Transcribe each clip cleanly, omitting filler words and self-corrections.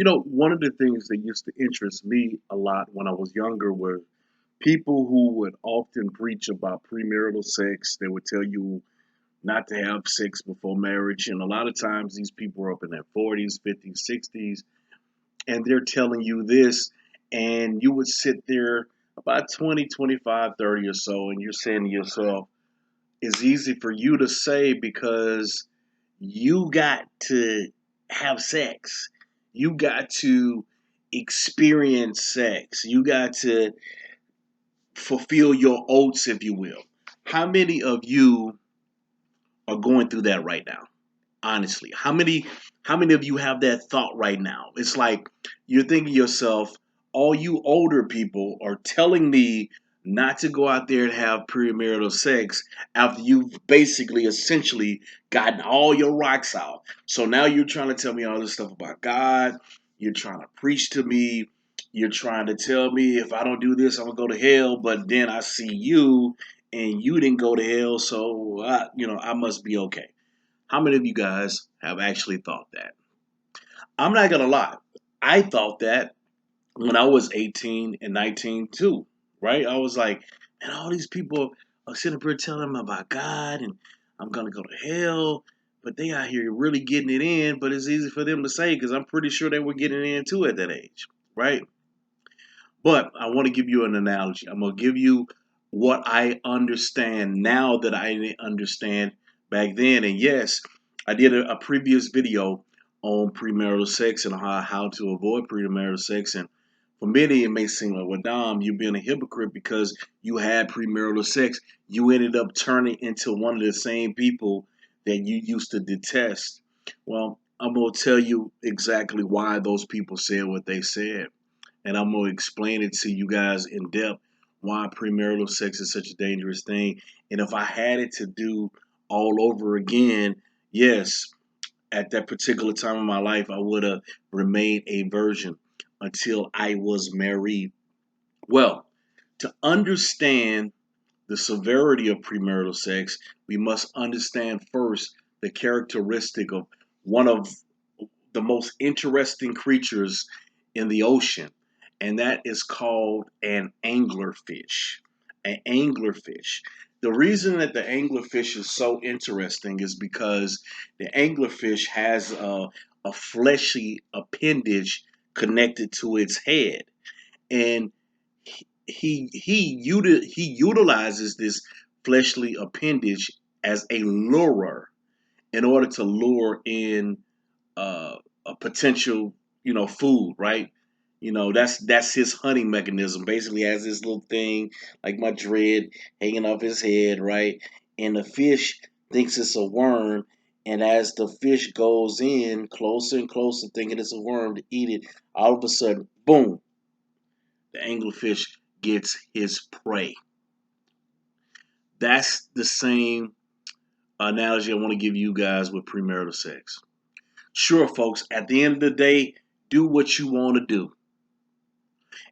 One of the things that used to interest me a lot when I was younger were people who would often preach about premarital sex. They would tell you not to have sex before marriage. And a lot of times these people are up in their 40s, 50s, 60s, and they're telling you this. And you would sit there about 20, 25, 30 or so, and you're saying to yourself, it's easy for you to say because you got to have sex. You got to experience sex. You got to fulfill your oaths, if you will. How many of you are going through that right now? Honestly, how many of you have that thought right now? It's like you're thinking to yourself, all you older people are telling me not to go out there and have premarital sex after you've basically essentially gotten all your rocks out. So now you're trying to tell me all this stuff about God. You're trying to preach to me. You're trying to tell me if I don't do this, I'm gonna go to hell. But then I see you, and you didn't go to hell, so I must be okay. How many of you guys have actually thought that? I'm not gonna lie. I thought that when I was 18 and 19 too, right? I was like, man, all these people are sitting up here telling them about God and I'm gonna go to hell, but they out here really getting it in. But it's easy for them to say because I'm pretty sure they were getting it in too at that age, right? But I want to give you an analogy. I'm gonna give you what I understand now that I didn't understand back then. And yes, I did a previous video on premarital sex and how to avoid premarital sex. And for many, it may seem like, well, Dom, you're being a hypocrite because you had premarital sex. You ended up turning into one of the same people that you used to detest. Well, I'm gonna tell you exactly why those people said what they said, and I'm gonna explain it to you guys in depth why premarital sex is such a dangerous thing. And if I had it to do all over again, yes, at that particular time of my life, I would have remained a virgin until I was married. Well, to understand the severity of premarital sex, we must understand first the characteristic of one of the most interesting creatures in the ocean, and that is called an anglerfish. An anglerfish. The reason that the anglerfish is so interesting is because the anglerfish has a fleshy appendage connected to its head, and he utilizes this fleshly appendage as a lurer in order to lure in a potential, food, right? That's his hunting mechanism. Basically, has this little thing like my dread hanging off his head, right? And the fish thinks it's a worm, and as the fish goes in closer and closer, thinking it's a worm to eat it, all of a sudden, boom, the anglerfish gets his prey. That's the same analogy I want to give you guys with premarital sex. Sure, folks, at the end of the day, do what you want to do.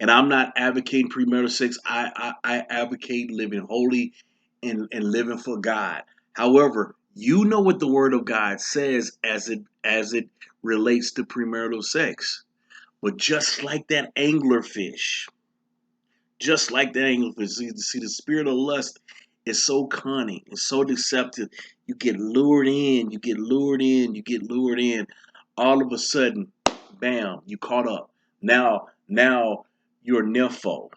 And I'm not advocating premarital sex. I advocate living holy and living for God. However, you know what the word of God says as it relates to premarital sex. But just like that anglerfish, see, the spirit of lust is so cunning, it's so deceptive. You get lured in, you get lured in, you get lured in. All of a sudden, bam, you caught up. Now you're a nympho.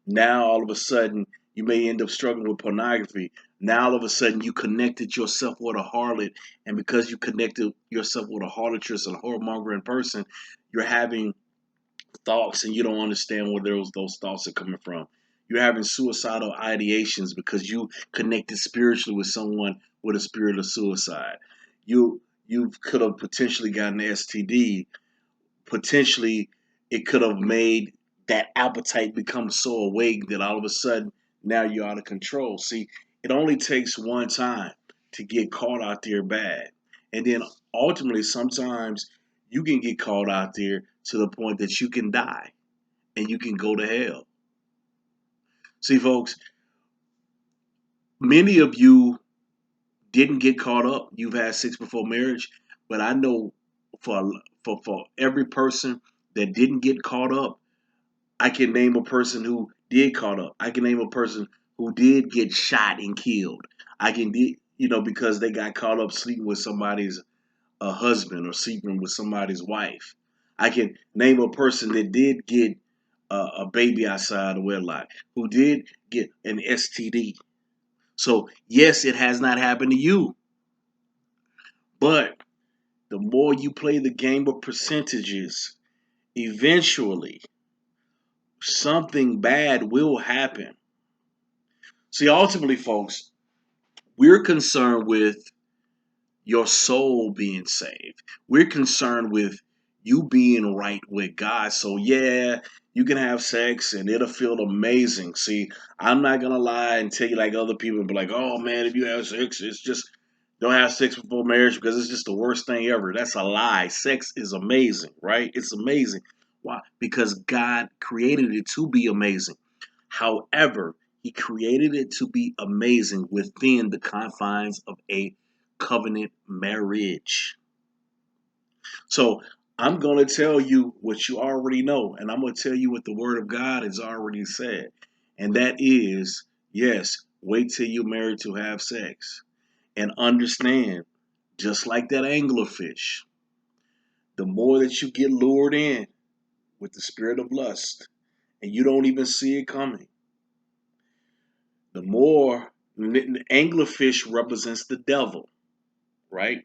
Now all of a sudden you may end up struggling with pornography. Now all of a sudden you connected yourself with a harlot, and because you connected yourself with a harlotress and a whoremongering person, you're having thoughts and you don't understand where those thoughts are coming from. You're having suicidal ideations because you connected spiritually with someone with a spirit of suicide. You could have potentially gotten an STD. Potentially, it could have made that appetite become so awake that all of a sudden now you're out of control. See, it only takes one time to get caught out there bad, and then ultimately sometimes you can get caught out there to the point that you can die and you can go to hell. See, folks, many of you didn't get caught up. You've had sex before marriage, but I know for for every person that didn't get caught up, I can name a person who did caught up. I can name a person who did get shot and killed. I can, because they got caught up sleeping with somebody's husband or sleeping with somebody's wife. I can name a person that did get a baby outside of wedlock, who did get an STD. So, yes, it has not happened to you, but the more you play the game of percentages, eventually something bad will happen. See, ultimately, folks, we're concerned with your soul being saved. We're concerned with you being right with God. So, yeah, you can have sex and it'll feel amazing. See, I'm not going to lie and tell you like other people and be like, oh man, if you have sex, it's just don't have sex before marriage because it's just the worst thing ever. That's a lie. Sex is amazing, right? It's amazing. Why? Because God created it to be amazing. However, he created it to be amazing within the confines of a covenant marriage. So I'm going to tell you what you already know, and I'm going to tell you what the Word of God has already said. And that is, yes, wait till you're married to have sex. And understand, just like that anglerfish, the more that you get lured in with the spirit of lust, and you don't even see it coming, the more anglerfish represents the devil, right?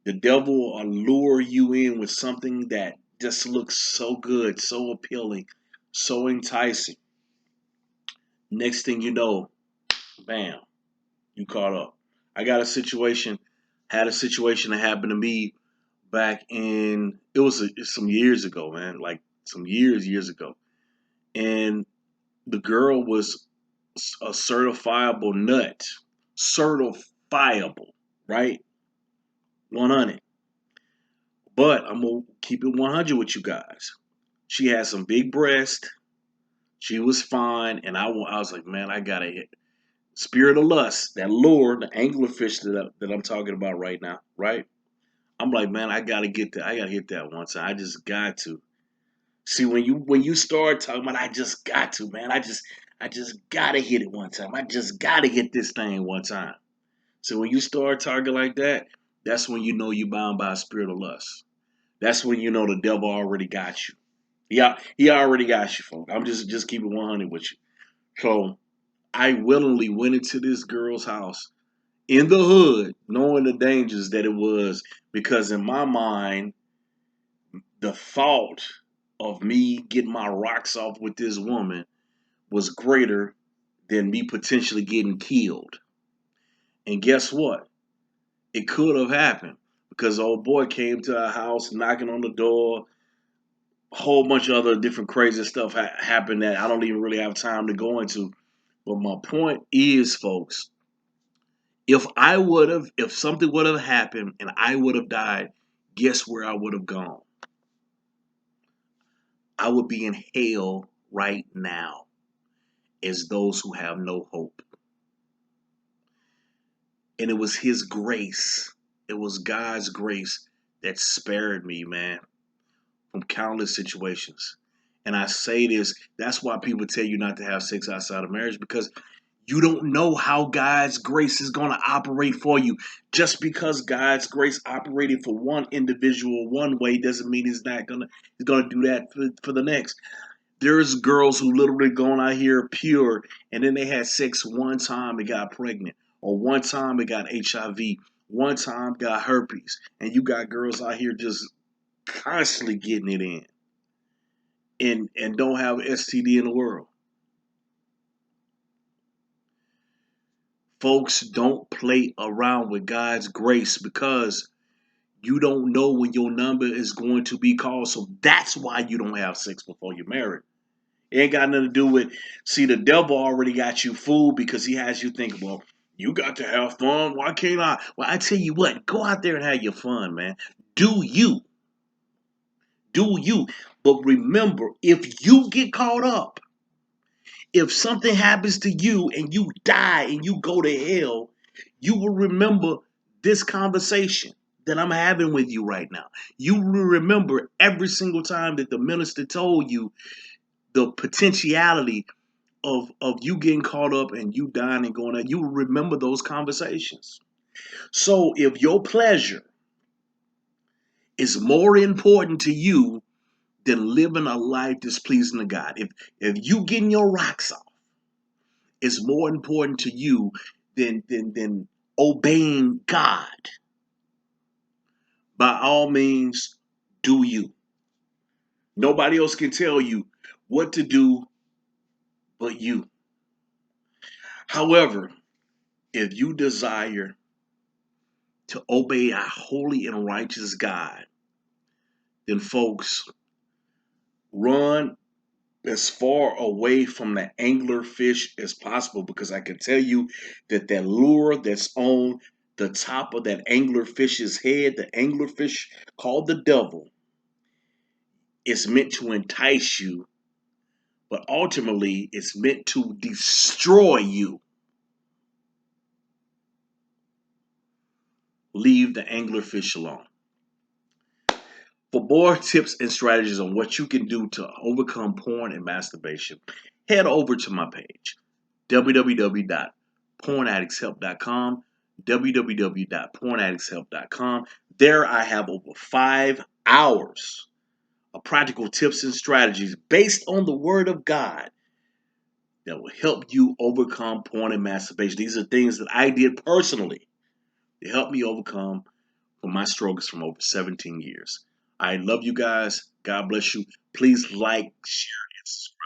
The devil will lure you in with something that just looks so good, so appealing, so enticing. Next thing you know, bam, you caught up. I got a situation, had a situation that happened to me back in, it was some years ago, man, like some years ago. And the girl was a certifiable nut, certifiable, right? 100. But I'm gonna keep it 100 with you guys. She had some big breasts. She was fine, and I was like, man, I gotta hit spirit of lust, that lure, the anglerfish that I'm talking about right now, right? I'm like, man, I gotta get that. I gotta hit that one time. I just got to. See, when you start talking about, I just got to, man. I just gotta hit it one time. I just gotta hit this thing one time. So when you start talking like that, that's when you know you're bound by a spirit of lust. That's when you know the devil already got you. Yeah, he already got you, folks. I'm just keeping 100 with you. So I willingly went into this girl's house in the hood, knowing the dangers that it was, because in my mind, the thought of me getting my rocks off with this woman was greater than me potentially getting killed. And guess what? It could have happened because old boy came to our house knocking on the door. A whole bunch of other different crazy stuff happened that I don't even really have time to go into. But my point is, folks, if something would have happened and I would have died, guess where I would have gone? I would be in hell right now as those who have no hope. And it was His grace, it was God's grace that spared me, man, from countless situations. And I say this, that's why people tell you not to have sex outside of marriage, because you don't know how God's grace is going to operate for you. Just because God's grace operated for one individual one way doesn't mean he's gonna do that for the next. There's girls who literally going out here pure, and then they had sex one time and got pregnant, or one time and got HIV, one time got herpes, and you got girls out here just constantly getting it in, and don't have STD in the world. Folks, don't play around with God's grace, because you don't know when your number is going to be called. So that's why you don't have sex before you're married. It ain't got nothing to do with, see, the devil already got you fooled because he has you think, well, you got to have fun. Why can't I? Well, I tell you what, go out there and have your fun, man. Do you. Do you. But remember, if you get caught up, if something happens to you and you die and you go to hell, you will remember this conversation. that I'm having with you right now. You will remember every single time that the minister told you the potentiality of you getting caught up and you dying and going out. You will remember those conversations. So if your pleasure is more important to you than living a life displeasing to God, if you getting your rocks off is more important to you than obeying God, by all means, do you. Nobody else can tell you what to do but you. However, if you desire to obey our holy and righteous God, then folks, run as far away from the anglerfish as possible, because I can tell you that that lure that's on the top of that anglerfish's head, the anglerfish called the devil, is meant to entice you, but ultimately it's meant to destroy you. Leave the anglerfish alone. For more tips and strategies on what you can do to overcome porn and masturbation, head over to my page, www.pornaddictshelp.com, www.pornaddictshelp.com. There I have over 5 hours of practical tips and strategies based on the Word of God that will help you overcome porn and masturbation. These are things that I did personally to help me overcome from my struggles from over 17 years. I love you guys. God bless you. Please like, share, and subscribe.